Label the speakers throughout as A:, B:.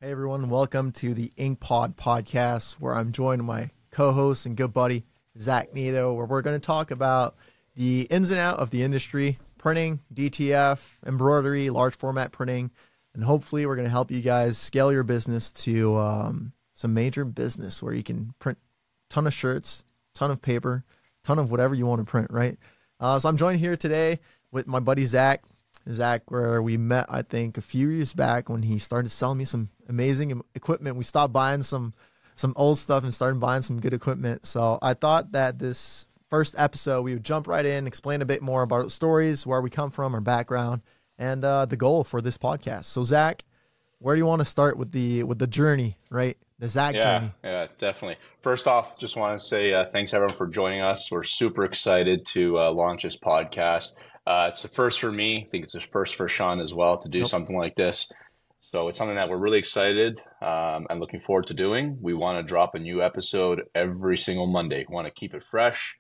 A: Hey everyone, welcome to the Ink Pod podcast, where I'm joined by my co-host and good buddy Zach Nito, where we're going to talk about the ins and out of the industry, printing, DTF, embroidery, large format printing, and hopefully we're going to help you guys scale your business to some major business where you can print a ton of shirts, ton of paper, ton of whatever you want to print, right? So I'm joined here today with my buddy Zach, where we met, I think, a few years back when he started selling me some amazing equipment. We stopped buying some old stuff and started buying some good equipment. So I thought that this first episode, we would jump right in, explain a bit more about our stories, where we come from, our background, and the goal for this podcast. So Zach, where do you want to start with the journey, right? The Zach journey.
B: Yeah, definitely. First off, just want to say thanks everyone for joining us. We're super excited to launch this podcast. It's a first for me. I think it's a first for Shawn as well to do something like this. So it's something that we're really excited and looking forward to doing. We want to drop a new episode every single Monday. We want to keep it fresh.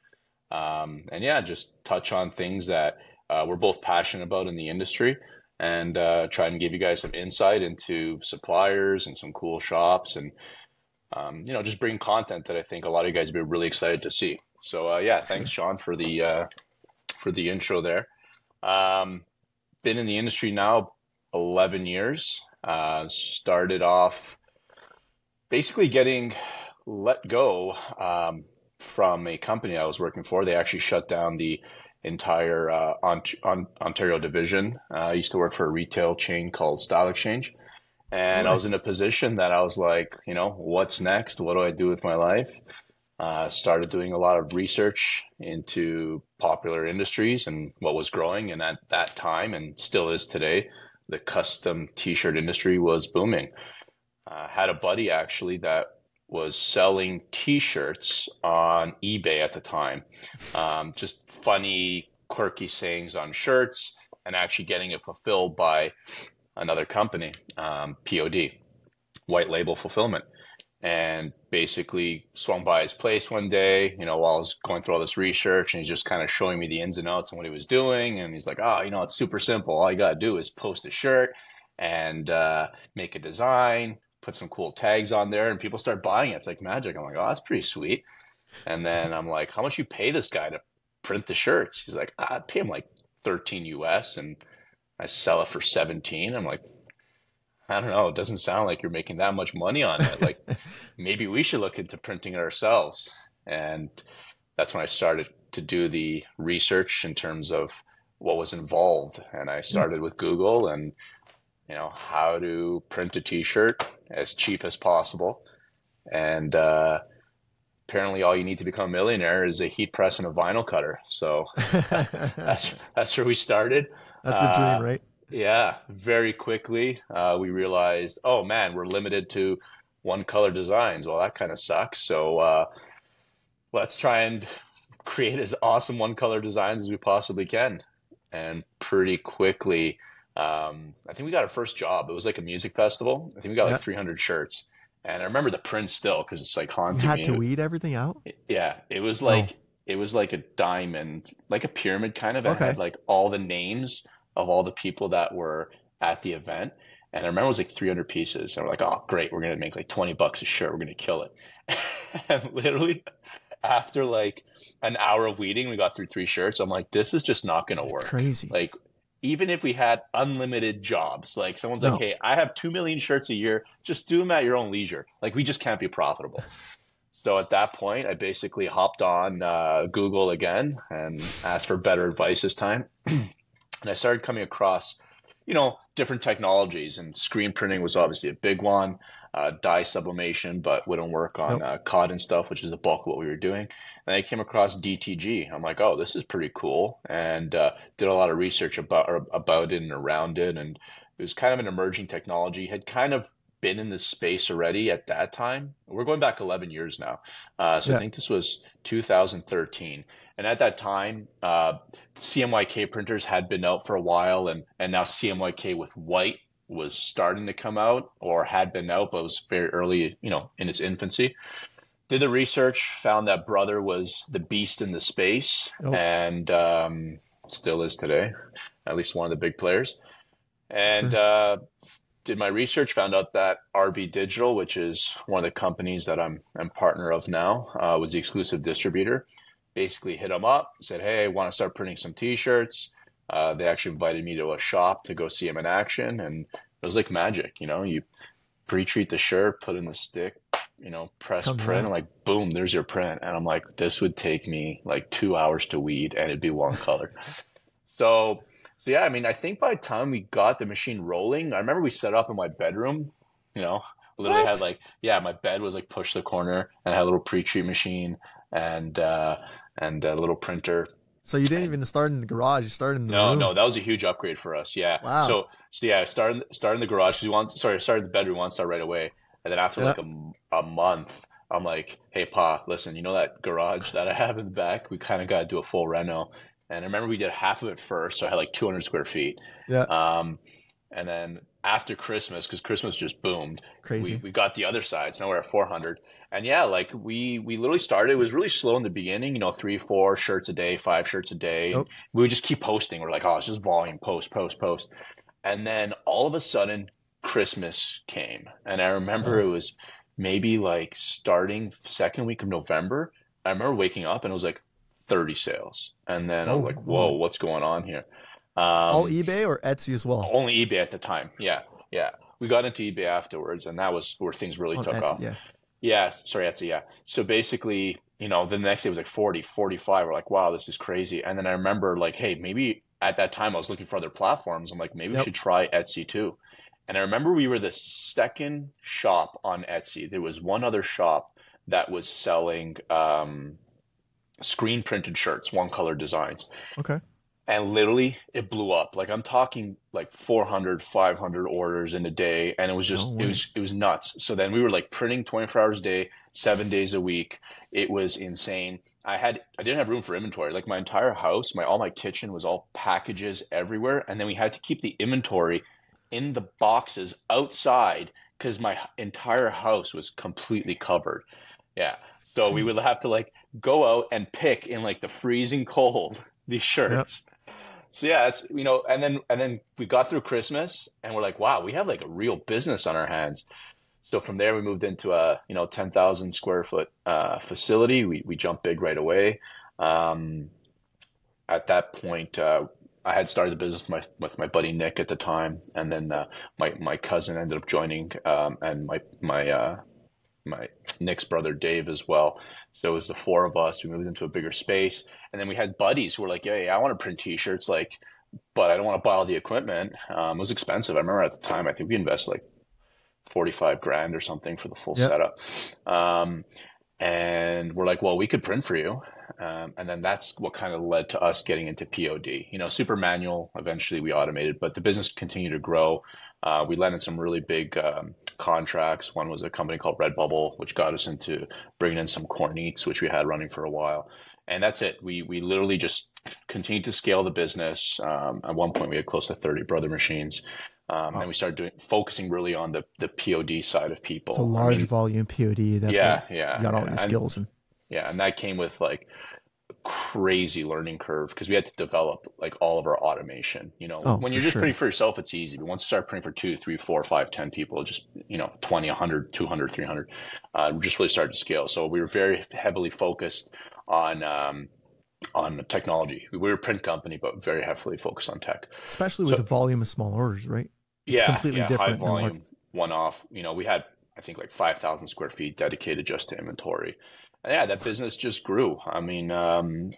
B: Just touch on things that we're both passionate about in the industry and try and give you guys some insight into suppliers and some cool shops and, just bring content that I think a lot of you guys would be really excited to see. So, thanks, Shawn, for the intro there. Been in the industry now 11 years. Started off basically getting let go from a company I was working for. They actually shut down the entire Ontario division. I used to work for a retail chain called Style Exchange. And I was in a position that I was like, what's next? What do I do with my life? Started doing a lot of research into popular industries and what was growing. And at that time, and still is today, the custom t-shirt industry was booming. Had a buddy actually that was selling t-shirts on eBay at the time. Just funny, quirky sayings on shirts and actually getting it fulfilled by another company, POD, white label fulfillment. And basically swung by his place one day, while I was going through all this research, and he's just kind of showing me the ins and outs and what he was doing. And he's like, it's super simple. All you got to do is post a shirt and make a design, put some cool tags on there, and people start buying it. It's like magic. I'm like, oh, that's pretty sweet. And then I'm like, how much you pay this guy to print the shirts? He's like, I'd pay him like 13 US and I sell it for 17. I'm like, I don't know. It doesn't sound like you're making that much money on it. Like maybe we should look into printing it ourselves. And that's when I started to do the research in terms of what was involved. And I started with Google and, how to print a t-shirt as cheap as possible. And apparently all you need to become a millionaire is a heat press and a vinyl cutter. So that's where we started.
A: That's the dream, right?
B: Yeah, very quickly we realized, oh man, we're limited to one color designs. Well, that kind of sucks. So let's try and create as awesome one color designs as we possibly can. And pretty quickly, I think we got our first job. It was like a music festival. I think we got like 300 shirts. And I remember the print still because it's like haunting me.
A: You had to weed everything out?
B: Yeah, it was like a diamond, like a pyramid kind of. It had like all the names of all the people that were at the event. And I remember it was like 300 pieces. And we're like, oh, great. We're going to make like $20 a shirt. We're going to kill it. And literally after like an hour of weeding, we got through 3 shirts. I'm like, this is just not going to work.
A: Crazy.
B: Like, even if we had unlimited jobs, like someone's like, hey, I have 2 million shirts a year. Just do them at your own leisure. Like, we just can't be profitable. So at that point, I basically hopped on Google again and asked for better advice this time. And I started coming across, different technologies, and screen printing was obviously a big one, dye sublimation, but wouldn't work on cotton stuff, which is the bulk of what we were doing. And I came across DTG. I'm like, oh, this is pretty cool. And did a lot of research about it and around it. And it was kind of an emerging technology, had kind of been in this space already at that time. We're going back 11 years now. I think this was 2013. And at that time, CMYK printers had been out for a while, and now CMYK with white was starting to come out, or had been out, but it was very early, in its infancy. Did the research, found that Brother was the beast in the space, and still is today, at least one of the big players. And did my research, found out that RBdigital, which is one of the companies that I'm partner of now, was the exclusive distributor. Basically hit them up, said, hey, I want to start printing some t-shirts. They actually invited me to a shop to go see them in action, and it was like magic. You pre-treat the shirt, put in the stick, press
A: Comes
B: print, and
A: out.
B: like, boom, there's your print. And I'm like, this would take me like 2 hours to weed, and it'd be one color. So yeah, I mean, I think by the time we got the machine rolling, I remember we set up in my bedroom, you know, literally had
A: What?
B: like, yeah, my bed was like pushed to the corner, and I had a little pre-treat machine and a little printer.
A: So you didn't
B: And
A: even start in the garage, you started in the
B: no,
A: room.
B: no, that was a huge upgrade for us. Yeah.
A: Wow.
B: So yeah, started in the garage because I started the bedroom, want to start right away. And then after
A: Yeah.
B: like a month, I'm like, hey, Pa, listen, you know that garage that I have in the back? We kind of got to do a full reno. And I remember we did half of it first, so I had like 200 square feet.
A: Yeah.
B: Um, and then after Christmas, because Christmas just boomed, we
A: Crazy.
B: we got the other side. So now we're at 400. And yeah, like we literally started. It was really slow in the beginning. 3, 4 shirts a day, 5 shirts a day, and
A: Oh,
B: we would just keep posting. We're like, oh, it's just volume, post, post, post. And then all of a sudden, Christmas came, and I remember it
A: oh,
B: was maybe like starting second week of November. I remember waking up and it was like 30 sales, and then I was
A: oh,
B: like, whoa,
A: oh.
B: what's going on here?
A: All
B: Um,
A: eBay or Etsy as well?
B: only eBay at the time. Yeah, yeah. We got into eBay afterwards, and that was where things really
A: On
B: took
A: Etsy,
B: off.
A: yeah.
B: Yeah, sorry, Etsy, yeah. So basically, the next day was like 40, 45. We're like, wow, this is crazy. And then I remember like, hey, maybe at that time I was looking for other platforms. I'm like, maybe we
A: Yep.
B: should try Etsy too. And I remember we were the second shop on Etsy. There was one other shop that was selling screen printed shirts, one color designs.
A: Okay.
B: And literally it blew up. Like I'm talking like 400, 500 orders in a day, and it was
A: No
B: just it
A: way.
B: was it was nuts. So then we were like printing 24 hours a day, 7 days a week. It was insane. I didn't have room for inventory. Like my entire house, my all my kitchen was all packages everywhere, and then we had to keep the inventory in the boxes outside because my entire house was completely covered. Yeah.
A: It's
B: So we
A: crazy.
B: would have to like go out and pick in like the freezing cold these
A: Yep.
B: shirts. So yeah, it's and then we got through Christmas and we're like, wow, we have like a real business on our hands. So from there we moved into a 10,000 square foot facility. We jumped big right away. Um, at that point, I had started the business with my buddy Nick at the time, and then my cousin ended up joining, and my Nick's brother Dave as well. So it was the four of us. We moved into a bigger space, and then we had buddies who were like, "Hey, I want to print T-shirts, like, but I don't want to buy all the equipment. It was expensive. I remember at the time, I think we invested like 45 grand or something for the full
A: Yep.
B: setup. Um, and we're like, well, we could print for you. And then that's what kind of led to us getting into POD. Super manual. Eventually, we automated, but the business continued to grow. We landed some really big contracts. One was a company called Redbubble, which got us into bringing in some cornets, which we had running for a while. And that's it. We literally just continued to scale the business. At one point, we had close to 30 brother machines. And
A: Wow.
B: we started focusing really on the POD side of
A: So
B: people. I
A: large
B: mean,
A: volume POD, that's what
B: yeah,
A: you
B: yeah,
A: got all
B: yeah.
A: your
B: And
A: skills in.
B: yeah, and that came with like crazy learning curve because we had to develop like all of our automation.
A: Oh,
B: When
A: for
B: you're just printing
A: sure.
B: for yourself, it's easy. But once you start printing for 2, 3, 4, 5, 10 people, just 20, 100, 200, 300, we just really started to scale. So we were very heavily focused on on technology. We were a print company, but very heavily focused on tech.
A: Especially with
B: So
A: the volume of small orders, right? It's
B: yeah,
A: completely
B: yeah, high
A: different than large.
B: volume, one off. We had, I think, like 5,000 square feet dedicated just to inventory. And yeah, that business just grew. I mean,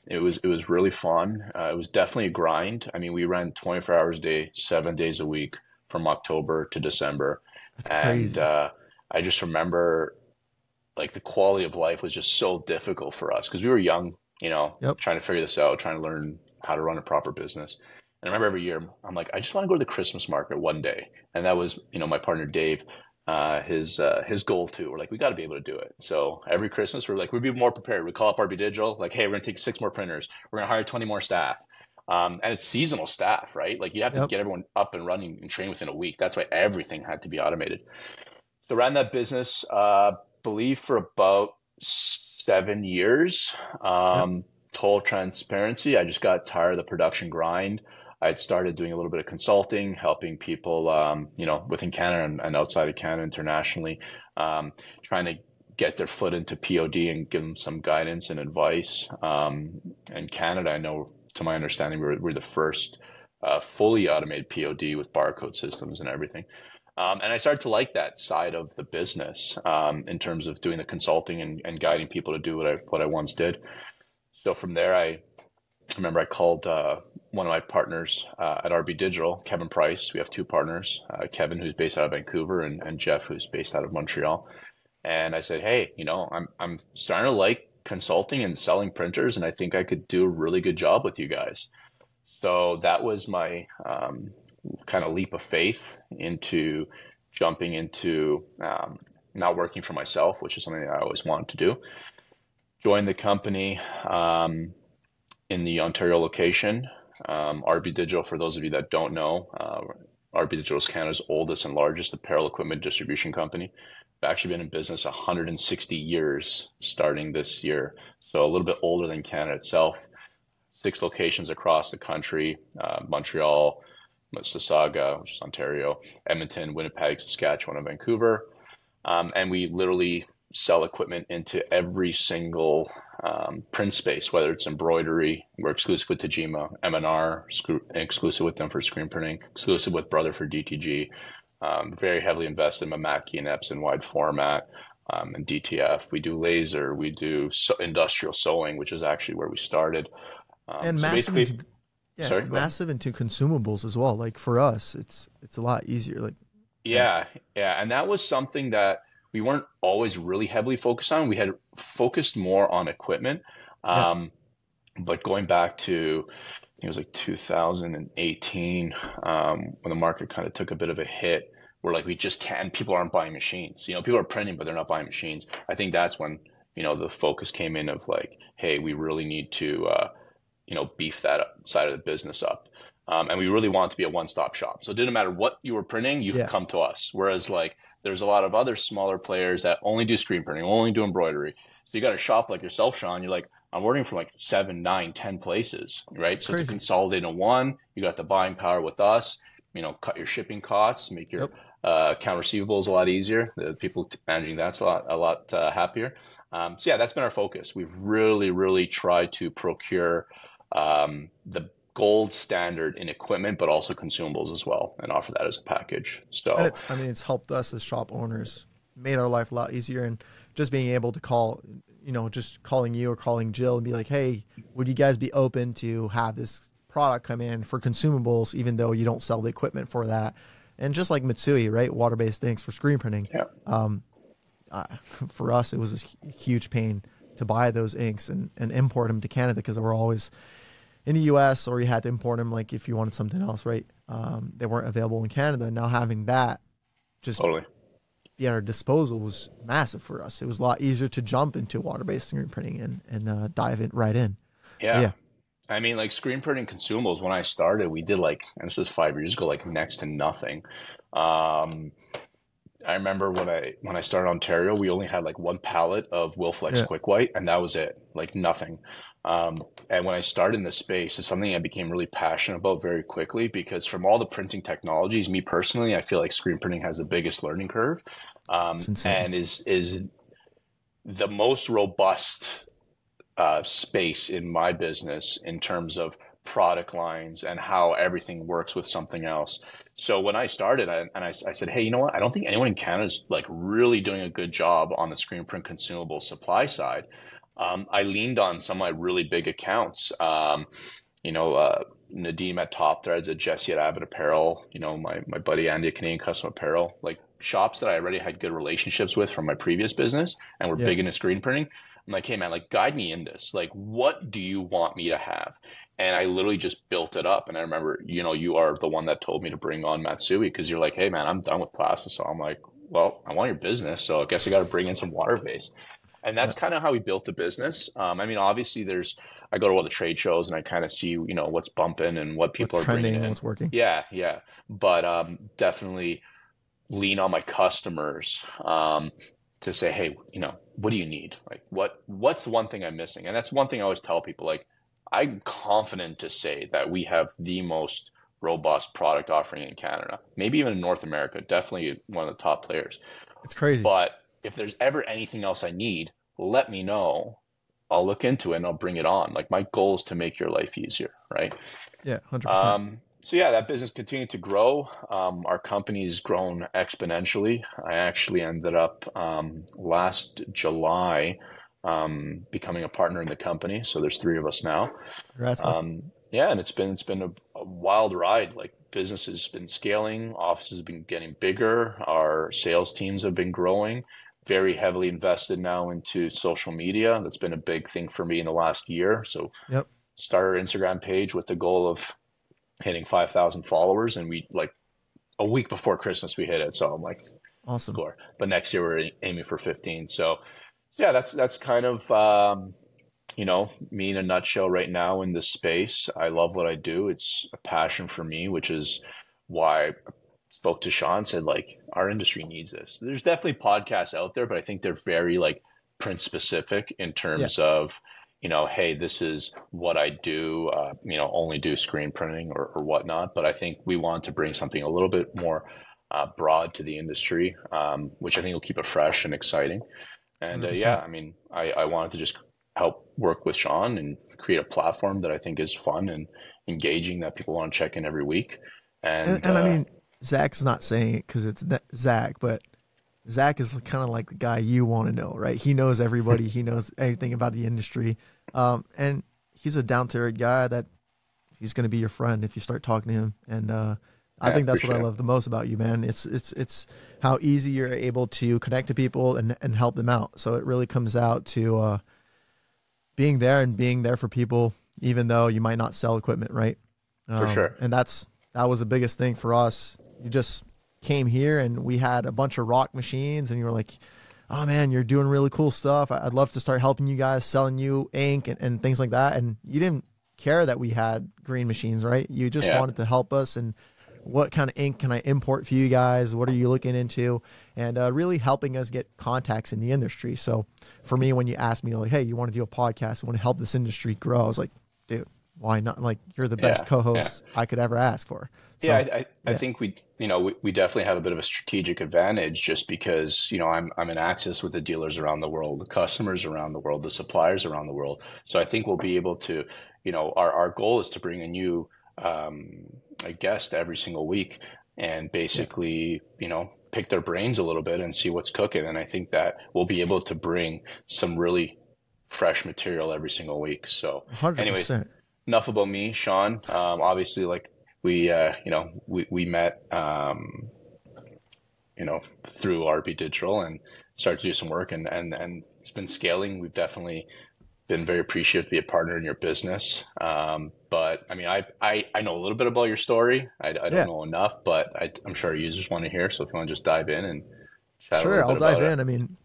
B: it was really fun. It was definitely a grind. I mean, we ran 24 hours a day, 7 days a week from October to December.
A: That's
B: And
A: crazy.
B: I just remember like the quality of life was just so difficult for us because we were young,
A: Yep.
B: trying to figure this out, trying to learn how to run a proper business. And I remember every year, I'm like, I just want to go to the Christmas market one day. And that was, my partner Dave, his goal too. We're like, we got to be able to do it. So every Christmas, we're like, we'd be more prepared. We call up RBdigital, like, hey, we're gonna take 6 more printers. We're gonna hire 20 more staff. And it's seasonal staff, right? Like you have to
A: Yep.
B: get everyone up and running and trained within a week. That's why everything had to be automated. So ran that business, believe for about 7 years.
A: Yep.
B: Total transparency. I just got tired of the production grind. I'd started doing a little bit of consulting, helping people, within Canada and outside of Canada internationally, trying to get their foot into POD and give them some guidance and advice. In Canada, I know, to my understanding, we're the first fully automated POD with barcode systems and everything. And I started to like that side of the business in terms of doing the consulting and guiding people to do what I once did. So from there, I remember I called one of my partners at RBdigital, Kevin Price. We have two partners, Kevin, who's based out of Vancouver, and Jeff, who's based out of Montreal. And I said, hey, I'm starting to like consulting and selling printers, and I think I could do a really good job with you guys. So that was my kind of leap of faith into jumping into not working for myself, which is something that I always wanted to do. Joined the company in the Ontario location. RBdigital, for those of you that don't know, RBdigital is Canada's oldest and largest apparel equipment distribution company. We've actually been in business 160 years starting this year, so a little bit older than Canada itself. 6 locations across the country, Montreal, Mississauga, which is Ontario, Edmonton, Winnipeg, Saskatchewan, and Vancouver. And we literally sell equipment into every single print space, whether it's embroidery. We're exclusive with Tajima, M&R, exclusive with them for screen printing, exclusive with Brother for DTG. Very heavily invested in Mamaki and Epson wide format and DTF. We do laser, we do industrial sewing, which is actually where we started.
A: And
B: so
A: massive
B: basically,
A: into,
B: sorry,
A: massive into consumables as well. Like for us, it's a lot easier. Like
B: yeah, and that was something that we weren't always really heavily focused on. We had focused more on equipment,
A: yeah,
B: but going back to, I think it was like 2018, when the market kind of took a bit of a hit, we're like, we just can't. People aren't buying machines. People are printing, but they're not buying machines. I think that's when the focus came in of like, hey, we really need to beef that side of the business up. And we really want to be a one-stop shop. So it didn't matter what you were printing, you could
A: yeah,
B: come to us. Whereas like there's a lot of other smaller players that only do screen printing, only do embroidery. So you got a shop like yourself, Shawn. You're like, I'm ordering from like 7, 9, 10 places, right?
A: it's
B: So to
A: crazy.
B: consolidate in one, you got the buying power with us, cut your shipping costs, make your
A: Yep.
B: account receivables a lot easier. The people managing that's a lot happier. So yeah, that's been our focus. We've really, really tried to procure the gold standard in equipment, but also consumables as well, and offer that as a package.
A: And
B: So
A: it's helped us as shop owners, made our life a lot easier. And just being able to call, just calling you or calling Jill and be like, hey, would you guys be open to have this product come in for consumables, even though you don't sell the equipment for that? And just like Mitsui, right? Water-based inks for screen printing.
B: yeah,
A: For us, it was a huge pain to buy those inks and import them to Canada because they were always in the US, or you had to import them like if you wanted something else, right? They weren't available in Canada. Now having that just
B: totally.
A: be at our disposal was massive for us. It was a lot easier to jump into water-based screen printing and dive in right in. But
B: Yeah.
A: yeah,
B: I mean, like screen printing consumables, when I started, we did like, and this is 5 years ago, like next to nothing. Um, I remember when I started Ontario, we only had like one pallet of Wilflex
A: yeah,
B: Quick White, and that was it, like nothing. And when I started in this space, it's something I became really passionate about very quickly because from all the printing technologies, me personally, I feel like screen printing has the biggest learning curve,
A: it's insane.
B: and is the most robust space in my business in terms of product lines and how everything works with something else. So when I started, I said, hey, you know what? I don't think anyone in Canada is like really doing a good job on the screen print consumable supply side. I leaned on some of my really big accounts. Nadeem at Top Threads, at Jesse at Avid Apparel, my buddy Andy at Canadian Custom Apparel, like shops that I already had good relationships with from my previous business and were
A: Yeah,
B: big into screen printing. I'm like, hey man, like guide me in this. Like, what do you want me to have? And I literally just built it up. And I remember, you are the one that told me to bring on Matsui because you're like, hey man, I'm done with plastic. So I'm like, well, I want your business. So I guess I got to bring in some water based. And
A: yeah.
B: that's kind of how we built the business. I mean, obviously I go to all the trade shows and I kind of see, what's bumping and what
A: What's
B: people are bringing
A: trending,
B: in.
A: what's working.
B: Yeah, yeah. But definitely lean on my customers to say, hey, what do you need? Like, what's the one thing I'm missing? And that's one thing I always tell people, like, I'm confident to say that we have the most robust product offering in Canada, maybe even in North America, definitely one of the top players.
A: It's crazy.
B: But if there's ever anything else I need, let me know. I'll look into it and I'll bring it on. Like my goal is to make your life easier, right?
A: Yeah, 100%.
B: So yeah, that business continued to grow. Our company's grown exponentially. I actually ended up last July becoming a partner in the company. So there's three of us now.
A: Congrats, man.
B: Yeah, and it's been a wild ride. Like business has been scaling, offices have been getting bigger, our sales teams have been growing. Very heavily invested now into social media. That's been a big thing for me in the last year. So
A: Yep.
B: started our Instagram page with the goal of hitting 5,000 followers, and we like a week before Christmas we hit it. So I'm like,
A: Awesome.
B: score. But next year we're aiming for 15. So yeah, that's kind of me in a nutshell right now in this space. I love what I do. It's a passion for me, which is why I spoke to Shawn, said like our industry needs this. There's definitely podcasts out there, but I think they're very like print specific in
A: Yeah,
B: terms of, hey, this is what I do, only do screen printing or whatnot. But I think we want to bring something a little bit more broad to the industry, which I think will keep it fresh and exciting. And yeah,
A: 100%.
B: I mean, I wanted to just help work with Shawn and create a platform that I think is fun and engaging that people want to check in every week. And
A: And I mean, Zach's not saying it because it's Zach, but Zach is kind of like the guy you want to know, right? He knows everybody. He knows everything about the industry. And he's a down to earth guy that he's going to be your friend if you start talking to him. And I
B: yeah,
A: think
B: for
A: that's what I
B: sure.
A: love the most about you, man. It's how easy you're able to connect to people and help them out. So it really comes out to being there and being there for people, even though you might not sell equipment, right?
B: For sure.
A: And that was the biggest thing for us. You just came here and we had a bunch of rock machines, and you were like, "Oh man, you're doing really cool stuff. I'd love to start helping you guys, selling you ink and things like that." And you didn't care that we had green machines, right? You just
B: Yeah.
A: wanted to help us and what kind of ink can I import for you guys? What are you looking into? And really helping us get contacts in the industry. So for me, when you asked me like, "Hey, you want to do a podcast? I want to help this industry grow," I was like, "Dude, why not? Like, you're the best
B: Yeah. Yeah.
A: co-host I could ever ask for."
B: Yeah,
A: So
B: I
A: yeah,
B: think we definitely have a bit of a strategic advantage just because, I'm in access with the dealers around the world, the customers around the world, the suppliers around the world. So I think we'll be able to, our goal is to bring a new a guest every single week and
A: yeah,
B: basically, pick their brains a little bit and see what's cooking. And I think that we'll be able to bring some really fresh material every single week. So anyways,
A: 100%.
B: enough about me, Shawn. Obviously, like we met, through RBdigital and started to do some work, and it's been scaling. We've definitely been very appreciative to be a partner in your business. But I mean, I know a little bit about your story. I don't
A: Yeah,
B: know enough, but I'm sure our users want to hear. So if you want to just dive in and chat a
A: sure.
B: little
A: I'll
B: bit
A: dive
B: about it.
A: in. I mean,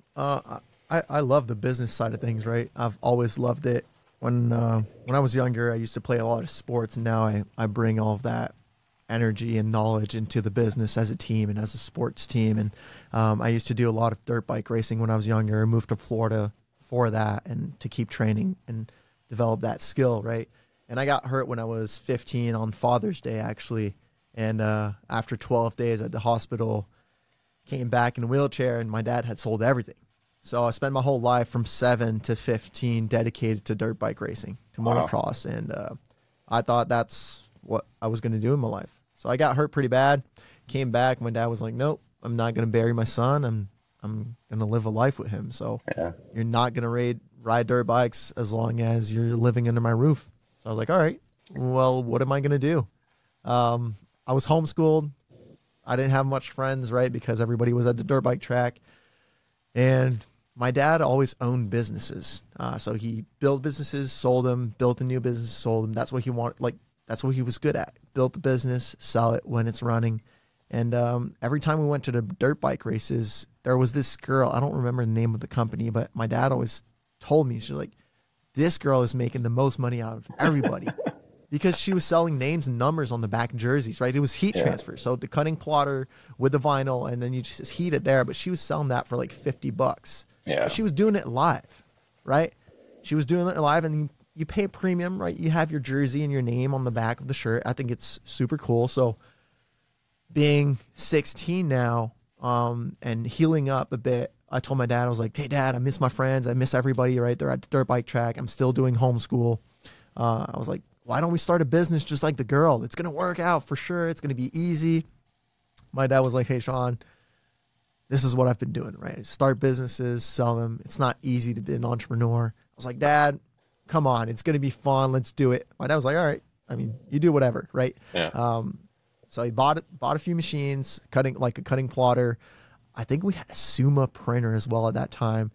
A: I love the business side of things, right? I've always loved it. When I was younger, I used to play a lot of sports, and now I bring all of that energy and knowledge into the business as a team and as a sports team. And I used to do a lot of dirt bike racing when I was younger. I moved to Florida for that and to keep training and develop that skill, right? And I got hurt when I was 15 on Father's Day, actually. And after 12 days at the hospital, came back in a wheelchair, and my dad had sold everything. So I spent my whole life from 7 to 15 dedicated to dirt bike racing, to
B: Wow.
A: motocross. And I thought that's what I was going to do in my life. So I got hurt pretty bad, came back. My dad was like, "Nope, I'm not going to bury my son. I'm going to live a life with him. So
B: Yeah.
A: you're not going to ride dirt bikes as long as you're living under my roof." So I was like, "All right, well, what am I going to do?" I was homeschooled. I didn't have much friends, right? Because everybody was at the dirt bike track. And my dad always owned businesses. So he built businesses, sold them, built a new business, sold them. That's what he wanted. Like, that's what he was good at. Built the business, sell it when it's running. And every time we went to the dirt bike races, there was this girl. I don't remember the name of the company, but my dad always told me, she's like, "This girl is making the most money out of everybody." Because she was selling names and numbers on the back jerseys, right? It was heat
B: Yeah.
A: transfer. So the cutting plotter with the vinyl, and then you just heat it there. But she was selling that for like $50. But
B: Yeah.
A: she was doing it live, right? She was doing it live, and you pay a premium, right? You have your jersey and your name on the back of the shirt. I think it's super cool. So being 16 now, and healing up a bit, I told my dad, I was like, hey dad, I miss my friends. I miss everybody, right? They're at the dirt bike track. I'm still doing homeschool. I was like, why don't we start a business just like the girl? It's going to work out for sure. It's going to be easy. My dad was like, hey, Shawn, this is what I've been doing, right? Start businesses, sell them. It's not easy to be an entrepreneur. I was like, Dad, come on. It's going to be fun. Let's do it. My dad was like, all right. I mean, you do whatever, right?
B: Yeah.
A: So he bought a few machines, like a cutting plotter. I think we had a Suma printer as well at that time,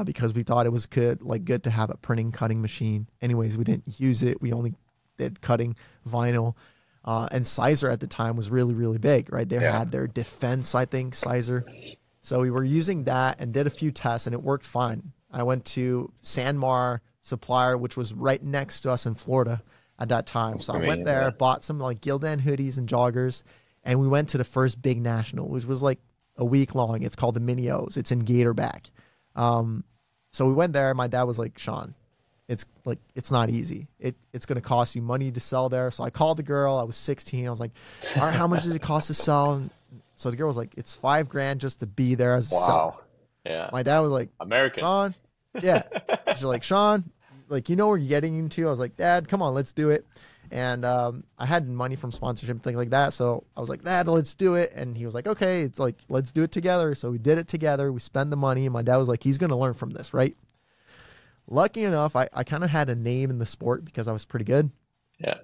A: because we thought it was good to have a cutting machine. Anyways, we didn't use it. We only did cutting vinyl. And Sizer at the time was really, really big, right? They had their Defense, I think, Sizer. So we were using that and did a few tests, and it worked fine. I went to Sanmar Supplier, which was right next to us in Florida at that time. So I went there, bought some like Gildan hoodies and joggers, and we went to the first big national, which was like a week long. It's called the Mini O's. It's in Gatorback. So we went there. My dad was like, Shawn, it's not easy. It's going to cost you money to sell there. So I called the girl. I was 16. I was like, all right, how much does it cost to sell? And so the girl was like, it's $5,000 just to be there as a seller.
B: Yeah.
A: My dad was like,
B: American.
A: Shawn. Yeah. She's like, Shawn, like, you know where you're getting into? I was like, Dad, come on, let's do it. And I had money from sponsorship and things like that. So I was like, Dad, let's do it. And he was like, okay, it's like, let's do it together. So we did it together. We spent the money. And my dad was like, he's going to learn from this, right? Lucky enough, I kind of had a name in the sport because I was pretty good.
B: Yeah.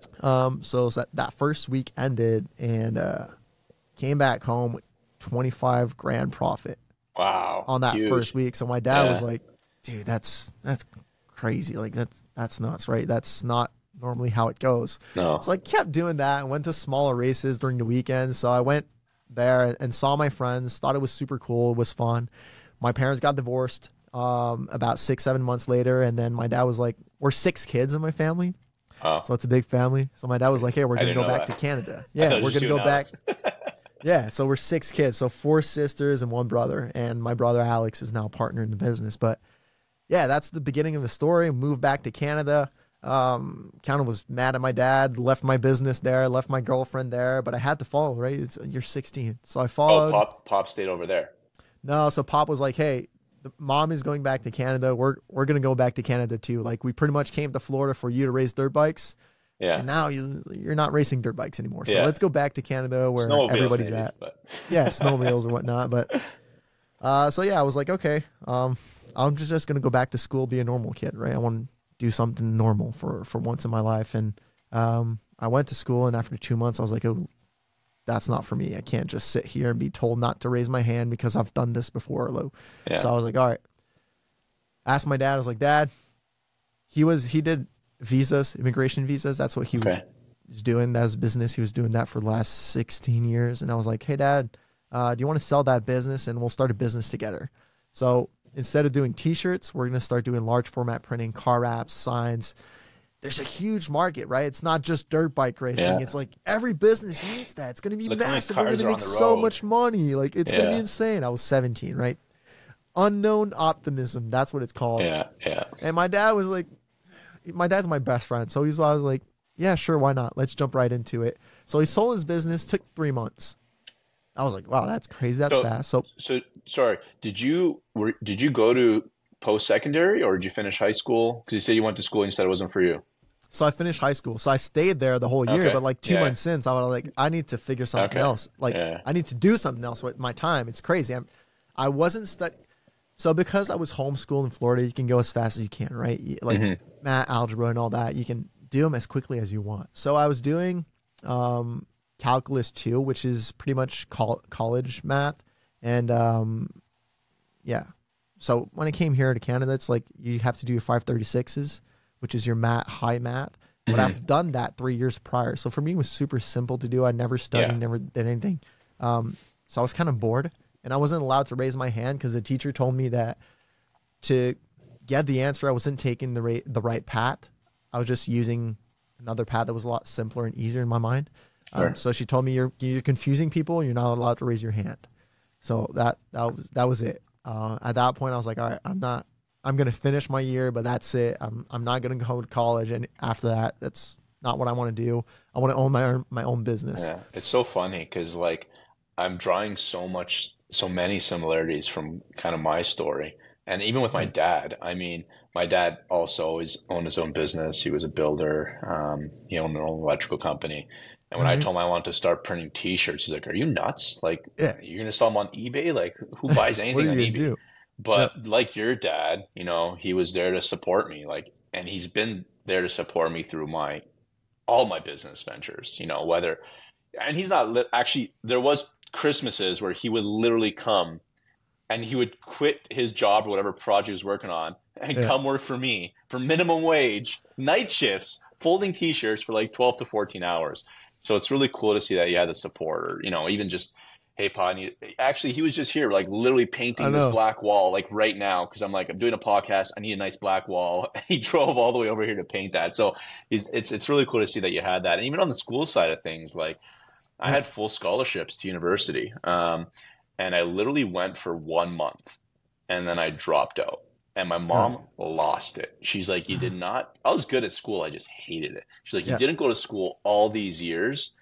A: So that first week ended, and came back home with $25,000 profit.
B: Wow.
A: On that
B: huge.
A: First week. So my dad was like, dude, that's crazy. Like that's nuts, right? That's not normally how it goes.
B: No.
A: So I kept doing that. I went to smaller races during the weekends. So I went there and saw my friends, thought it was super cool. It was fun. My parents got divorced about 6-7 months later. And then my dad was like, we're 6 kids in my family.
B: Oh.
A: So it's a big family. So my dad was like, hey, we're going to go back to Canada. Yeah, we're going to go back. Yeah, so we're 6 kids. So 4 sisters and 1 brother. And my brother Alex is now a partner in the business. But yeah, that's the beginning of the story. Moved back to Canada. Kind of was mad at my dad. Left my business there. Left my girlfriend there. But I had to follow, right? You're 16. So I followed.
B: Oh, Pop stayed over there.
A: No, so Pop was like, hey, the mom is going back to Canada. We're going to go back to Canada too. Like, we pretty much came to Florida for you to race dirt bikes. Yeah. And now you're not racing dirt bikes anymore. So let's go back to Canada where everybody's at. But... Yeah, snowmobiles or whatnot. But so yeah, I was like, okay, I'm just going to go back to school, be a normal kid, right? I want to do something normal for once in my life. And I went to school, and after 2 months, I was like, oh, that's not for me. I can't just sit here and be told not to raise my hand because I've done this before. Yeah. So I was like, all right. Asked my dad. I was like, Dad, he did visas, immigration visas. That's what he was doing. That was business. He was doing that for the last 16 years. And I was like, hey, Dad, do you want to sell that business? And we'll start a business together. So instead of doing T-shirts, we're going to start doing large format printing, car wraps, signs. There's a huge market, right? It's not just dirt bike racing. Yeah. It's like every business needs that. It's going to be massive. We're going to make so much money. Like, it's going to be insane. I was 17, right? Unknown optimism. That's what it's called.
B: Yeah, yeah.
A: And my dad was like, my dad's my best friend. So I was like, yeah, sure, why not? Let's jump right into it. So he sold his business, took 3 months. I was like, wow, that's crazy. That's fast.
B: So sorry, did you go to post-secondary, or did you finish high school? Because you said you went to school and you said it wasn't for you.
A: So I finished high school. So I stayed there the whole year, but like 2 months since, I was like, I need to figure something else. Like, I need to do something else with my time. It's crazy. I wasn't studying. So because I was homeschooled in Florida, you can go as fast as you can, right? Like math, algebra, and all that. You can do them as quickly as you want. So I was doing Calculus 2, which is pretty much college math. And yeah. So when I came here to Canada, it's like you have to do your 536s, which is your high math. But I've done that 3 years prior. So for me, it was super simple to do. I never studied, never did anything. So I was kind of bored. And I wasn't allowed to raise my hand because the teacher told me that to get the answer, I wasn't taking the right path. I was just using another path that was a lot simpler and easier in my mind. So she told me, you're confusing people. You're not allowed to raise your hand. So that was it. At that point, I was like, all right, I'm I'm going to finish my year, but that's it. I'm not going to go to college. And after that, that's not what I want to do. I want to own my own business.
B: Yeah, it's so funny because like I'm drawing so many similarities from kind of my story. And even with my
A: Right.
B: dad, I mean, my dad also always owned his own business. He was a builder. He owned an own electrical company. And when I
A: Right.
B: told him I wanted to start printing t-shirts, he's like, "Are you nuts? Like,
A: Yeah.
B: you're gonna sell them on eBay? Like, who buys
A: What
B: anything
A: are
B: on
A: you going to
B: eBay?"
A: do? Yep.
B: But like your dad, he was there to support me. Like, and he's been there to support me through my all my business ventures, whether and he's not actually there was Christmases where he would literally come and he would quit his job or whatever project he was working on and
A: Yeah.
B: come work for me for minimum wage, night shifts, folding t-shirts for like 12 to 14 hours. So it's really cool to see that you had the support or, even just, hey, Pod, actually, he was just here, like literally
A: I
B: painting this
A: know.
B: black wall, like right now, because I'm doing a podcast. I need a nice black wall. He drove all the way over here to paint that. So it's really cool to see that you had that. And even on the school side of things, like I
A: Yep.
B: had full scholarships to university. And I literally went for 1 month and then I dropped out. And my
A: Really.
B: mom lost it. She's like, "You did not." I was good at school. I just hated it. She's like, "You
A: Yeah.
B: didn't go to school all these years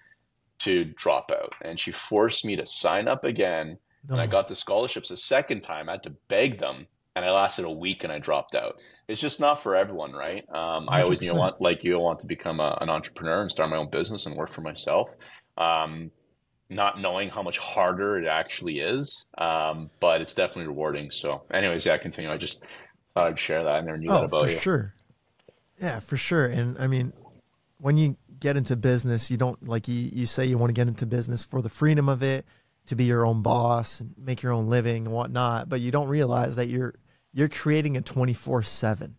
B: to drop out." And she forced me to sign up again. And I
A: No.
B: got the scholarships a second time. I had to beg them. And I lasted a week and I dropped out. It's just not for everyone, right? I always,
A: 100%.
B: want to become an entrepreneur and start my own business and work for myself. Um, Not knowing how much harder it actually is. But it's definitely rewarding. So, anyways, yeah, continue. I just thought I'd share that. I never knew that
A: Oh, for
B: about you.
A: sure. Yeah, for sure. And I mean, when you get into business, you don't like you say you want to get into business for the freedom of it, to be your own boss and make your own living and whatnot, but you don't realize that you're creating a 24/7.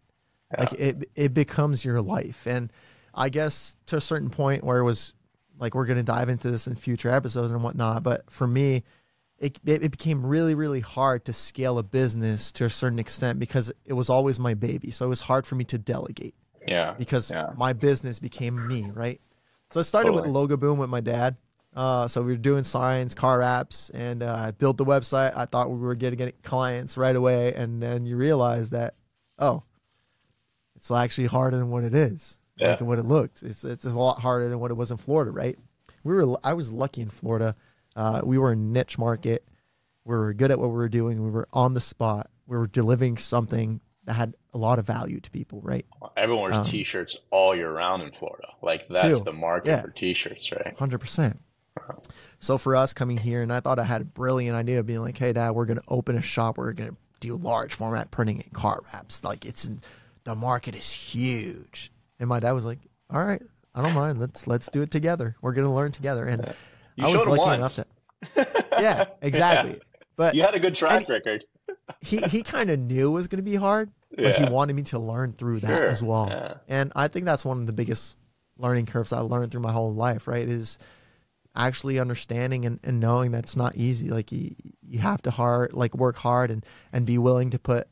B: Yeah.
A: Like it becomes your life. And I guess to a certain point where it was like we're gonna dive into this in future episodes and whatnot, but for me, it became really, really hard to scale a business to a certain extent because it was always my baby. So it was hard for me to delegate
B: Yeah.
A: because
B: Yeah.
A: my business became me, right? So I started with
B: Totally.
A: Logo Boom with my dad. So we were doing signs, car apps, and I built the website. I thought we were getting clients right away, and then you realize that, oh, it's actually harder than what it is, like
B: Yeah.
A: what it looked. It's a lot harder than what it was in Florida, right? I was lucky in Florida. We were a niche market. We were good at what we were doing. We were on the spot. We were delivering something that had a lot of value to people, right?
B: Everyone wears
A: Um,
B: t-shirts all year round in Florida. Like that's
A: too.
B: the market
A: Yeah,
B: for t-shirts, right?
A: 100%. So for us coming here, and I thought I had a brilliant idea of being like, hey, Dad, we're going to open a shop. We're going to do large format printing and car wraps. Like the market is huge. And my dad was like, all right, I don't mind. Let's do it together. We're going to learn together. And
B: You
A: I was
B: showed him
A: lucky enough
B: once.
A: to, yeah,
B: Yeah.
A: exactly. But
B: You had a good
A: and
B: track record.
A: he kind of knew it was going to be hard, but he
B: Yeah.
A: wanted me to learn through that as
B: Sure.
A: well.
B: Yeah.
A: And I think that's one of the biggest learning curves I learned through my whole life, right? Is actually understanding and knowing that it's not easy. Like you have to work hard and be willing to put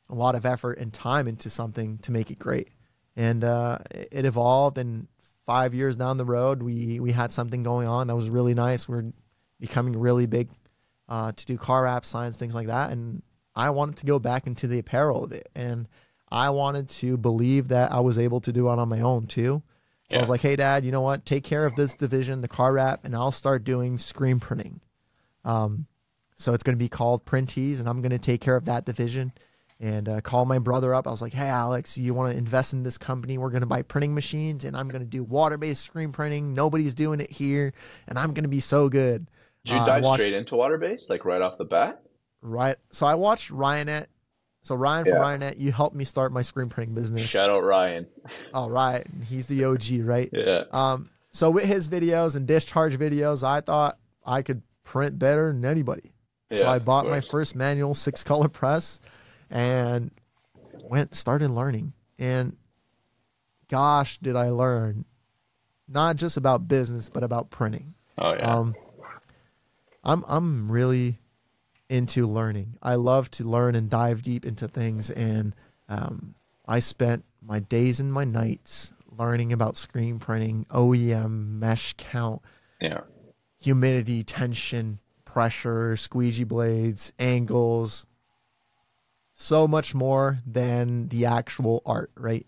A: a lot of effort and time into something to make it great. And it evolved, and 5 years down the road, we had something going on that was really nice. We're becoming really big to do car wrap signs, things like that. And I wanted to go back into the apparel of it. And I wanted to believe that I was able to do it on my own too. So I was
B: Yeah.
A: like, hey, Dad, you know what? Take care of this division, the car wrap, and I'll start doing screen printing. So it's going to be called Printees, and I'm going to take care of that division. And call my brother up. I was like, hey, Alex, you want to invest in this company? We're going to buy printing machines, and I'm going to do water-based screen printing. Nobody's doing it here, and I'm going to be so good.
B: Did you
A: I
B: dive
A: watched
B: straight into water-based, like right off the bat?
A: right. So I watched Ryanet. So Ryan from
B: Yeah.
A: Ryanet, you helped me start my screen printing business.
B: Shout out Ryan.
A: All right, he's the OG, right?
B: Yeah.
A: So with his videos and discharge videos, I thought I could print better than anybody. So
B: Yeah,
A: I
B: of
A: bought my
B: course.
A: first manual 6-color press and started learning. And gosh, did I learn not just about business, but about printing.
B: Oh yeah.
A: I'm really into learning. I love to learn and dive deep into things. And I spent my days and my nights learning about screen printing, OEM, mesh count,
B: Yeah.
A: humidity, tension, pressure, squeegee blades, angles. so much more than the actual art, right?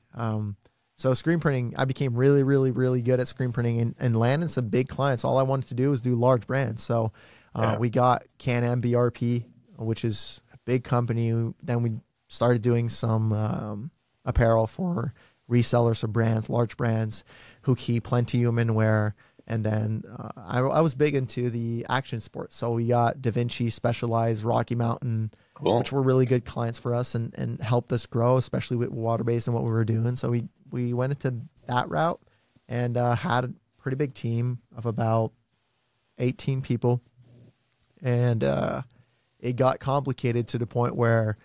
A: So screen printing, I became really, really, really good at screen printing and landing some big clients. All I wanted to do was do large brands. So we got Can-Am BRP, which is a big company. Then we started doing some apparel for resellers of brands, large brands, Huki, Plenty Human Wear. And then I was big into the action sports. So we got Da Vinci, Specialized, Rocky Mountain,
B: Cool.
A: which were really good clients for us and helped us grow, especially with water-based and what we were doing. So we went into that route and had a pretty big team of about 18 people. And it got complicated to the point where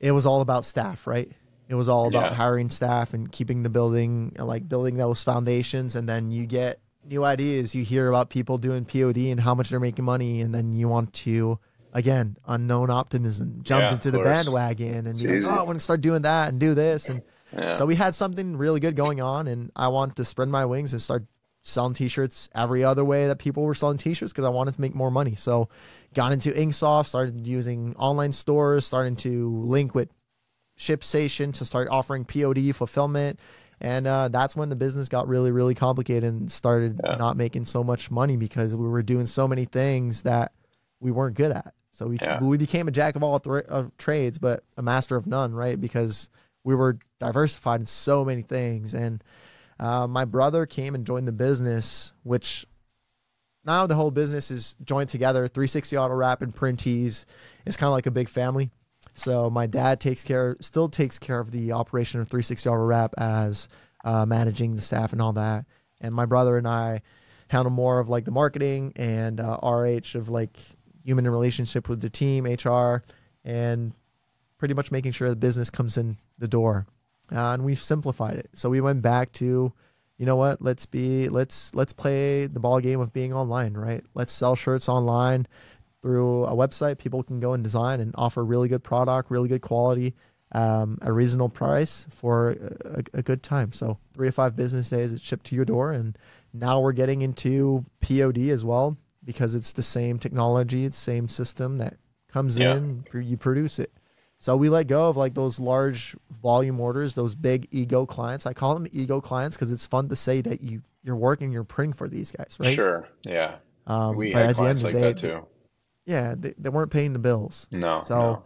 A: it was all about staff, right? It was all about hiring staff and keeping the building, like building those foundations. And then you get new ideas. You hear about people doing POD and how much they're making money. And then you want to, again, unknown optimism, jump into the bandwagon and be like, oh, I want to start doing that and do this. And so we had something really good going on. And I wanted to spread my wings and start selling t-shirts every other way that people were selling t-shirts because I wanted to make more money. So got into Inksoft, started using online stores, starting to link with ShipStation to start offering POD fulfillment. And that's when the business got really, really complicated and started not making so much money because we were doing so many things that we weren't good at. So we became a jack of all trades, but a master of none, right? Because we were diversified in so many things. And my brother came and joined the business, which now the whole business is joined together. 360 Auto Wrap and Printees. It's kind of like a big family. So my dad still takes care of the operation of 360 Auto Wrap as managing the staff and all that. And my brother and I handle more of like the marketing and RH of like human relationship with the team, HR, and pretty much making sure the business comes in the door. And we've simplified it. So we went back to, you know what, let's play the ball game of being online, right? Let's sell shirts online through a website. People can go and design and offer really good product, really good quality, a reasonable price for a good time. So 3 to 5 business days, it's shipped to your door. And now we're getting into POD as well because it's the same technology, it's the same system that comes in, you produce it. So we let go of like those large volume orders, those big ego clients. I call them ego clients because it's fun to say that you're working, you're printing for these guys, right?
B: Sure. Yeah. We
A: but
B: had
A: at
B: clients
A: the end
B: like
A: of the day,
B: that too.
A: they weren't paying the bills.
B: No.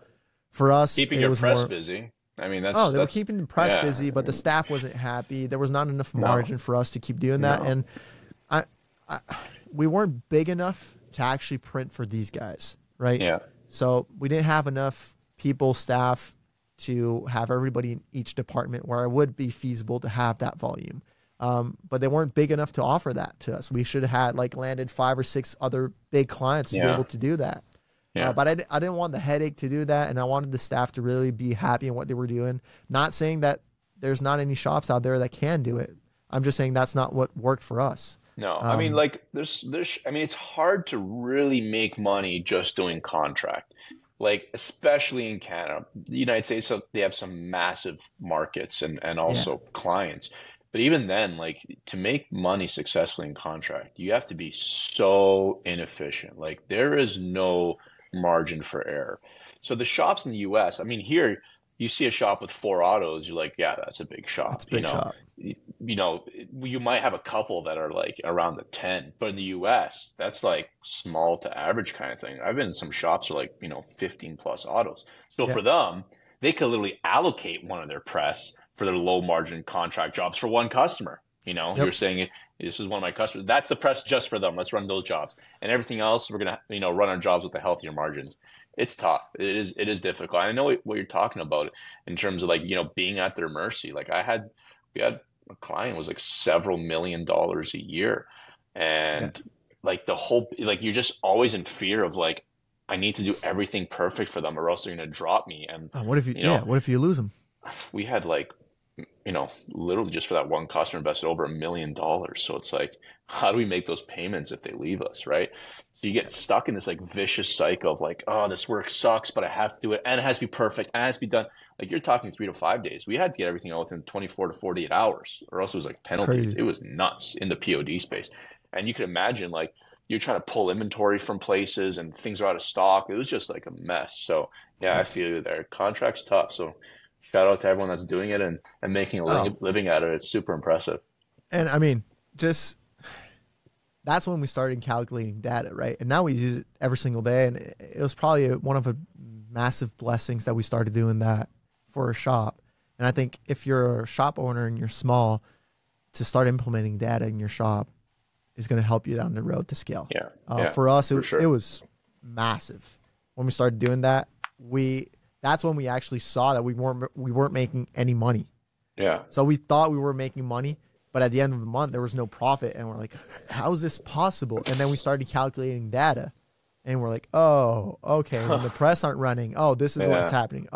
A: For us,
B: Keeping
A: it
B: your
A: was
B: press
A: more,
B: busy. I mean, that's
A: they were keeping the press busy, but the staff wasn't happy. There was not enough margin for us to keep doing that. And we weren't big enough to actually print for these guys, right?
B: Yeah.
A: So we didn't have enough people, staff to have everybody in each department where it would be feasible to have that volume. But they weren't big enough to offer that to us. We should have had like landed 5 or 6 other big clients to be able to do that. But I didn't want the headache to do that. And I wanted the staff to really be happy in what they were doing. Not saying that there's not any shops out there that can do it. I'm just saying that's not what worked for us.
B: No, I mean, like I mean, it's hard to really make money just doing contract. Like, especially in Canada, the United States, so they have some massive markets and also clients. But even then, like to make money successfully in contract, you have to be so inefficient. Like there is no margin for error. So the shops in the US, I mean, here you see a shop with 4 autos, you're like, yeah, that's a big shop.
A: That's a big shop.
B: You know, you might have a couple that are like around the 10, but in the US, that's like small to average kind of thing. I've been in some shops that are like, 15 plus autos. So for them, they could literally allocate one of their press for their low margin contract jobs for one customer. You're saying this is one of my customers. That's the press just for them. Let's run those jobs. And everything else, we're going to, run our jobs with the healthier margins. It's tough. It is difficult. I know what you're talking about in terms of like, being at their mercy. Like we had a client was like several $1 million a year. And like the whole, like you're just always in fear of like, I need to do everything perfect for them or else they're going to drop me. And
A: what if what if you lose them?
B: We had like, literally just for that one customer invested over $1 million. So it's like, how do we make those payments if they leave us, right? So you get stuck in this like vicious cycle of like, oh, this work sucks, but I have to do it, and it has to be perfect, and it has to be done. Like you're talking 3 to 5 days. We had to get everything out within 24 to 48 hours, or else it was like penalties.
A: Crazy.
B: It was nuts in the POD space, and you can imagine like you're trying to pull inventory from places and things are out of stock. It was just like a mess. So yeah, I
A: Yeah.
B: feel you there. Contract's tough. So shout out to everyone that's doing it and making a
A: Oh,
B: living at it. It's super impressive.
A: and I mean, just that's when we started calculating data, right? And now we use it every single day. And it was probably one of the massive blessings that we started doing that for a shop. And I think if you're a shop owner and you're small, to start implementing data in your shop is going to help you down the road to scale.
B: Yeah. Yeah,
A: For us,
B: for sure.
A: it was massive. When we started doing that, that's when we actually saw that we weren't making any money.
B: Yeah.
A: So we thought we were making money, but at the end of the month, there was no profit. And we're like, how is this possible? And then we started calculating data and we're like, oh, okay. When the press aren't running, oh, this is what's happening.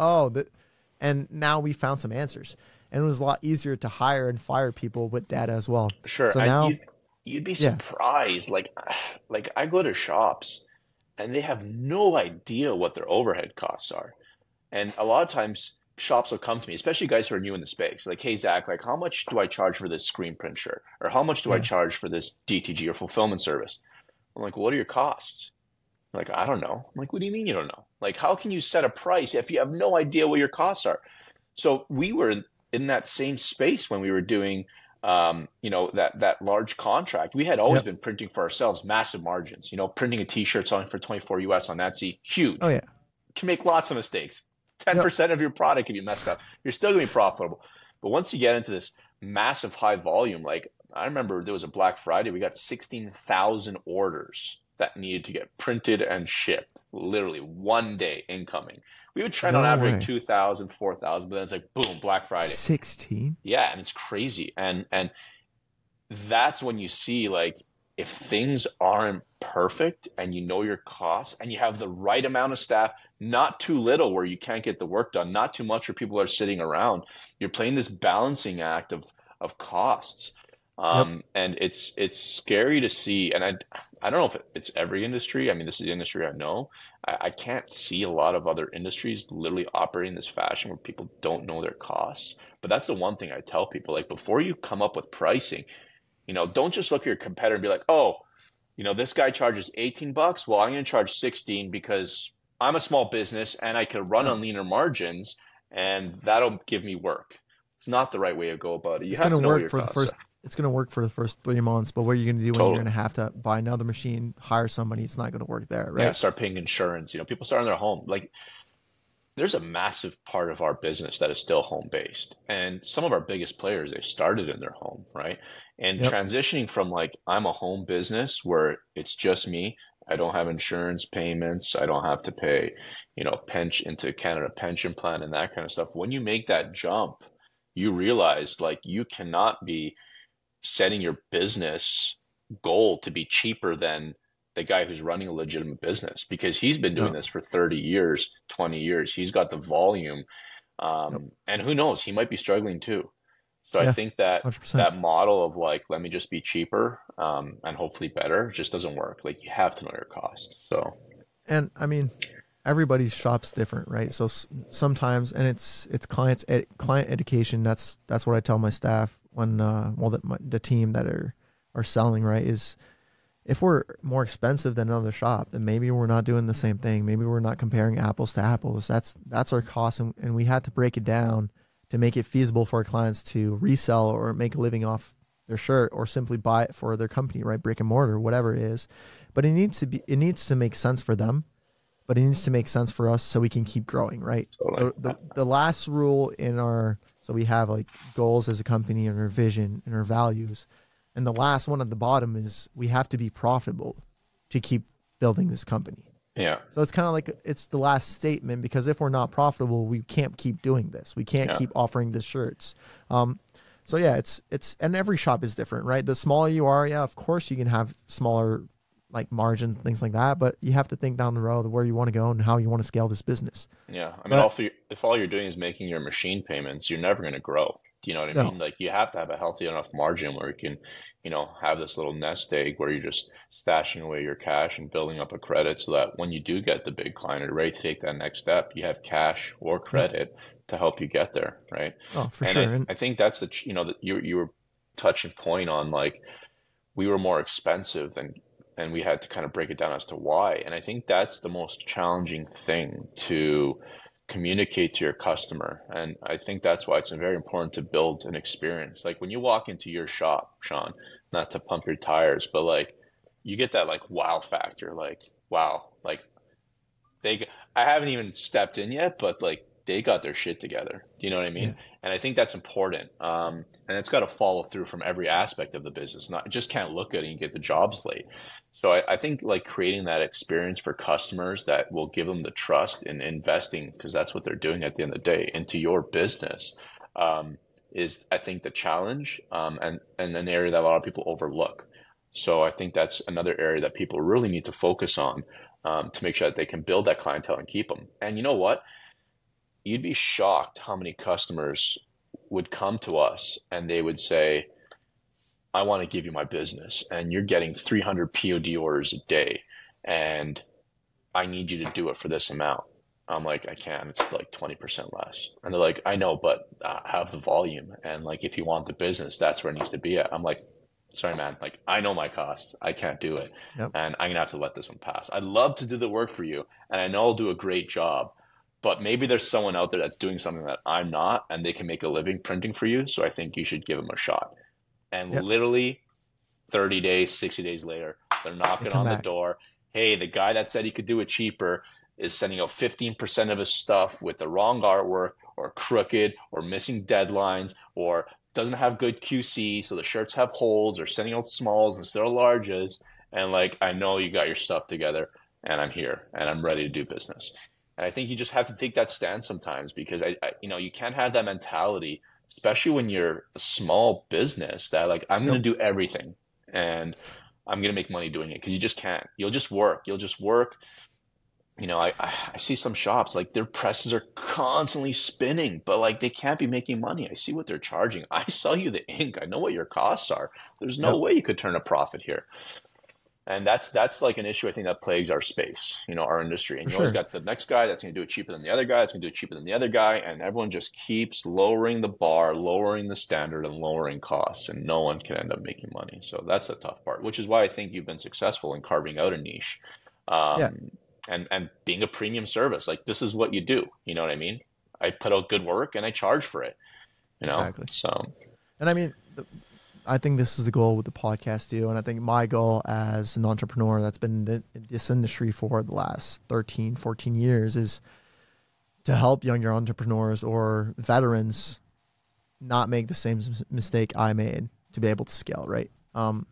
A: And now we found some answers. And it was a lot easier to hire and fire people with data as well.
B: Sure.
A: So
B: And
A: now,
B: you'd be
A: yeah,
B: surprised. Like I go to shops and they have no idea what their overhead costs are. And a lot of times shops will come to me, especially guys who are new in the space. Like, hey Zach, like how much do I charge for this screen print shirt? Or how much do I
A: yeah,
B: charge for this DTG or fulfillment service? I'm like, what are your costs? Like, I don't know. I'm like, what do you mean you don't know? Like, how can you set a price if you have no idea what your costs are? So we were in that same space when we were doing, that large contract. We had always
A: yep.
B: been printing for ourselves, massive margins. Printing a T-shirt selling for 24 US on Etsy,
A: Oh,
B: huge.
A: yeah.
B: Can make lots of mistakes.
A: Yep.
B: 10% of your product can be messed up. You're still gonna be profitable. But once you get into this massive high volume, like I remember there was a Black Friday, we got 16,000 orders that needed to get printed and shipped, literally one day incoming. We would trend on
A: No
B: averaging
A: way.
B: 2,000, 4,000, but then it's like boom, Black Friday.
A: 16?
B: Yeah, and it's crazy. And that's when you see like if things aren't perfect and you know your costs and you have the right amount of staff, not too little where you can't get the work done, not too much where people are sitting around. You're playing this balancing act of costs.
A: Yep.
B: And it's scary to see. And I don't know if it's every industry. I mean, this is the industry I know. I can't see a lot of other industries literally operating this fashion where people don't know their costs. But that's the one thing I tell people, like before you come up with pricing, don't just look at your competitor and be like, oh, this guy charges 18 bucks. Well, I'm going to charge 16 because I'm a small business and I can run
A: No.
B: on leaner margins and that'll give me work. It's not the right way to go about it. You
A: It's
B: have
A: going
B: to
A: to
B: know what
A: work
B: your
A: for the
B: costs
A: first
B: are.
A: it's going to work for the first 3 months, but what are you going to do when you're
B: Totally.
A: going to have to buy another machine, hire somebody? It's not going to work there,
B: Yeah,
A: right?
B: start paying insurance. People start in their home. Like there's a massive part of our business that is still home based. And some of our biggest players, they started in their home, right? And
A: Yep.
B: transitioning from like, I'm a home business where it's just me. I don't have insurance payments. I don't have to pay, pension into Canada pension plan and that kind of stuff. When you make that jump, you realize like you cannot be setting your business goal to be cheaper than the guy who's running a legitimate business because he's been doing
A: No.
B: this for 30 years, 20 years. He's got the volume.
A: Yep.
B: And who knows, he might be struggling too. So I
A: Yeah.
B: think that
A: 100%.
B: that model of like, let me just be cheaper and hopefully better just doesn't work. Like you have to know your cost. So
A: And I mean, everybody's shop's different, right? So sometimes, and it's client education. That's what I tell my staff when the team that are selling, right, is if we're more expensive than another shop, then maybe we're not doing the same thing. Maybe we're not comparing apples to apples. That's our cost, and we had to break it down to make it feasible for our clients to resell or make a living off their shirt or simply buy it for their company, right, brick and mortar, whatever it is. But it needs to make sense for them, but it needs to make sense for us so we can keep growing, right?
B: totally.
A: The last rule so we have like goals as a company and our vision and our values. And the last one at the bottom is we have to be profitable to keep building this company.
B: Yeah.
A: So it's kind of like it's the last statement because if we're not profitable, we can't keep doing this. We can't
B: Yeah.
A: keep offering the shirts. So yeah, it's and every shop is different, right? The smaller you are, yeah, of course you can have smaller like margin, things like that, but you have to think down the road where you want to go and how you want to scale this business.
B: Yeah. I mean,
A: But
B: if all you're doing is making your machine payments, you're never going to grow. Do you know what I mean?
A: no,
B: Like you have to have a healthy enough margin where you can, have this little nest egg where you're just stashing away your cash and building up a credit so that when you do get the big client or ready to take that next step, you have cash or
A: yep,
B: credit to help you get there, right?
A: oh for
B: And
A: sure,
B: I,
A: and
B: I think that's that you were touching point on like we were more expensive than and we had to kind of break it down as to why. And I think that's the most challenging thing to communicate to your customer. And I think that's why it's very important to build an experience. Like when you walk into your shop, Shawn, not to pump your tires, but like you get that like wow factor, like wow, like they I haven't even stepped in yet, but like they got their shit together. Do you know what I
A: Yeah.
B: mean? And I think that's important. And it's got to follow through from every aspect of the business. Not just can't look good and you get the jobs late. So I think like creating that experience for customers that will give them the trust in investing, because that's what they're doing at the end of the day, into your business, is I think the challenge, and an area that a lot of people overlook. So I think that's another area that people really need to focus on, to make sure that they can build that clientele and keep them. And you know what? You'd be shocked how many customers would come to us and they would say, I want to give you my business and you're getting 300 POD orders a day and I need you to do it for this amount. I'm like, I can't, it's like 20% less. And they're like, I know, but I have the volume. And like, if you want the business, that's where it needs to be at. I'm like, sorry, man, like I know my costs. I can't do it.
A: Yep.
B: And I'm gonna have to let this one pass. I'd love to do the work for you. And I know I'll do a great job, but maybe there's someone out there that's doing something that I'm not, and they can make a living printing for you. So I think you should give them a shot. And
A: Yep.
B: literally 30 days, 60 days later, they're
A: They
B: knocking
A: come
B: on the
A: back.
B: door. Hey, the guy that said he could do it cheaper is sending out 15% of his stuff with the wrong artwork or crooked or missing deadlines or doesn't have good QC. So the shirts have holes or sending out smalls instead of larges. And like, I know you got your stuff together and I'm here and I'm ready to do business. And I think you just have to take that stand sometimes because you can't have that mentality, especially when you're a small business that like, I'm going
A: Yep.
B: to do everything and I'm going to make money doing it because you just can't. You'll just work. You'll just work. I see some shops like their presses are constantly spinning, but like they can't be making money. I see what they're charging. I sell you the ink. I know what your costs are. There's no
A: Yep.
B: way you could turn a profit here. And that's like an issue I think that plagues our space, our industry. And
A: For
B: you always
A: sure.
B: got the next guy that's going to do it cheaper than the other guy, that's going to do it cheaper than the other guy, and everyone just keeps lowering the bar, lowering the standard, and lowering costs, and no one can end up making money. So that's the tough part, which is why I think you've been successful in carving out a niche,
A: Yeah.
B: and being a premium service. Like this is what you do. You know what I mean? I put out good work and I charge for it.
A: Exactly.
B: So
A: And I mean, I think this is the goal with the podcast too. And I think my goal as an entrepreneur that's been in this industry for the last 13, 14 years is to help younger entrepreneurs or veterans not make the same mistake I made to be able to scale, right?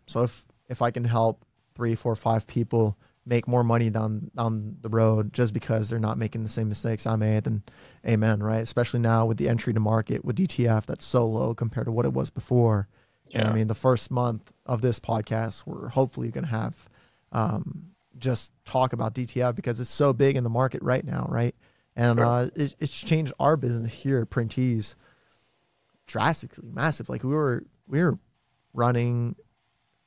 A: So if I can help 3, 4, 5 people make more money down the road just because they're not making the same mistakes I made, then amen, right? Especially now with the entry to market with DTF that's so low compared to what it was before. And I
B: yeah,
A: mean, the first month of this podcast, we're hopefully going to have just talk about DTF because it's so big in the market right now, right? And
B: sure.
A: it's changed our business here at Printees drastically, massive. Like we were running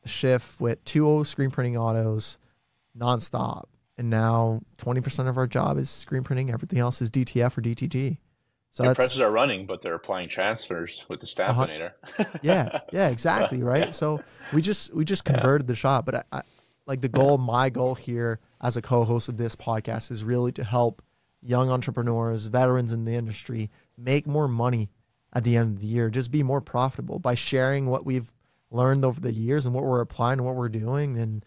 A: a shift with 2 screen printing autos nonstop, and now 20% of our job is screen printing. Everything else is DTF or DTG. So
B: Your
A: that's
B: presses are running, but they're applying transfers with the Stampinator.
A: yeah, exactly, right?
B: Yeah,
A: So we just
B: yeah,
A: converted the shop, but I like the
B: yeah,
A: goal. My goal here as a co-host of this podcast is really to help young entrepreneurs, veterans in the industry, make more money at the end of the year, just be more profitable by sharing what we've learned over the years and what we're applying and what we're doing, and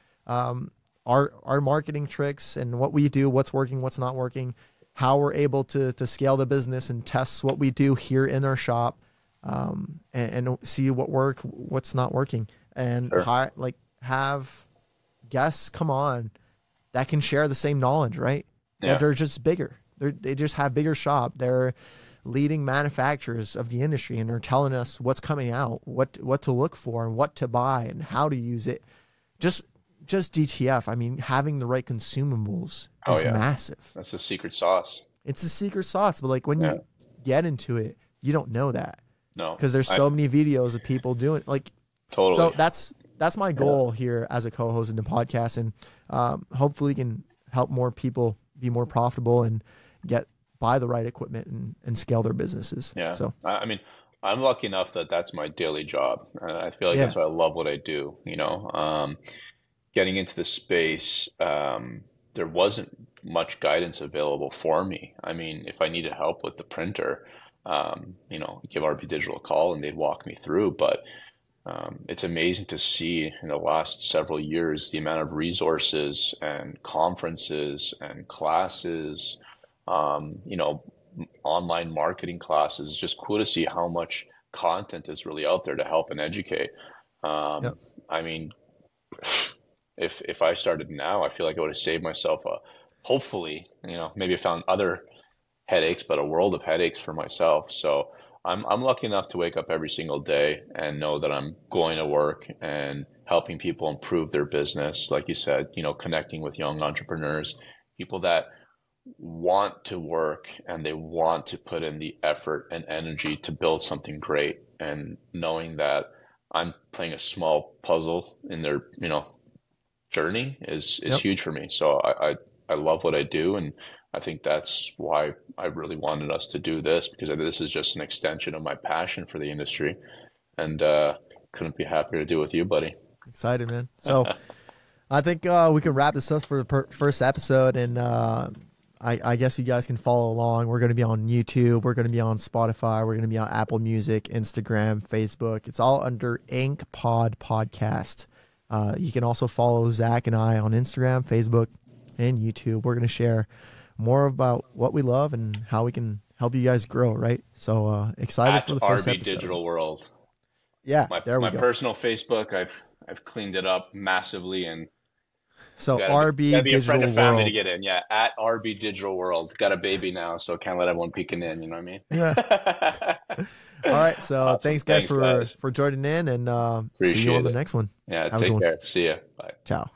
A: our marketing tricks and what we do, what's working, what's not working, how we're able to scale the business and test what we do here in our shop, and see what's not working, and
B: sure.
A: have guests come on that can share the same knowledge, right? That
B: Yeah,
A: they're just bigger. They just have bigger shop. They're leading manufacturers of the industry, and they're telling us what's coming out, what to look for, and what to buy, and how to use it. Just DTF. I mean, having the right consumables
B: oh
A: is
B: yeah,
A: massive.
B: that's the secret sauce.
A: It's a secret sauce, but like when
B: Yeah,
A: you get into it, you don't know that
B: no,
A: because there's
B: I
A: so many videos of people doing like. So
B: totally.
A: that's my
B: Yeah,
A: goal here as a co-host in the podcast, and hopefully can help more people be more profitable and buy the right equipment and scale their businesses.
B: yeah.
A: So
B: I mean, I'm lucky enough that that's my daily job, and I feel like
A: yeah,
B: that's why I love what I do. getting into the space, there wasn't much guidance available for me. I mean, if I needed help with the printer, give RBdigital a call and they'd walk me through. But it's amazing to see in the last several years the amount of resources and conferences and classes, online marketing classes. It's just cool to see how much content is really out there to help and educate.
A: Yep.
B: I mean, if I started now, I feel like I would have saved myself hopefully, maybe I found other headaches, but a world of headaches for myself. So I'm lucky enough to wake up every single day and know that I'm going to work and helping people improve their business. Like you said, connecting with young entrepreneurs, people that want to work and they want to put in the effort and energy to build something great, and knowing that I'm playing a small puzzle in their, journey is
A: Yep.
B: huge for me. So I love what I do, and I think that's why I really wanted us to do this, because this is just an extension of my passion for the industry, and couldn't be happier to do with you, buddy.
A: Excited, man. So I think we can wrap this up for the first episode, and I guess you guys can follow along. We're going to be on YouTube. We're going to be on Spotify. We're going to be on Apple Music, Instagram, Facebook. It's all under Ink Pod Podcast. You can also follow Zach and I on Instagram, Facebook, and YouTube. We're going to share more about what we love and how we can help you guys grow, right? So excited for the first episode.
B: RBdigital World.
A: Yeah,
B: my personal Facebook, I've cleaned it up massively, and
A: so
B: gotta be a friend
A: RBdigital
B: of family
A: World.
B: to get in. Yeah, at RBdigital World. Got a baby now, so can't let everyone peeking in. You know what I mean?
A: Yeah. All right. So
B: Awesome.
A: thanks guys for joining in, and see you on the next one.
B: Yeah,
A: Have a good
B: take
A: one.
B: care. See ya. Bye.
A: Ciao.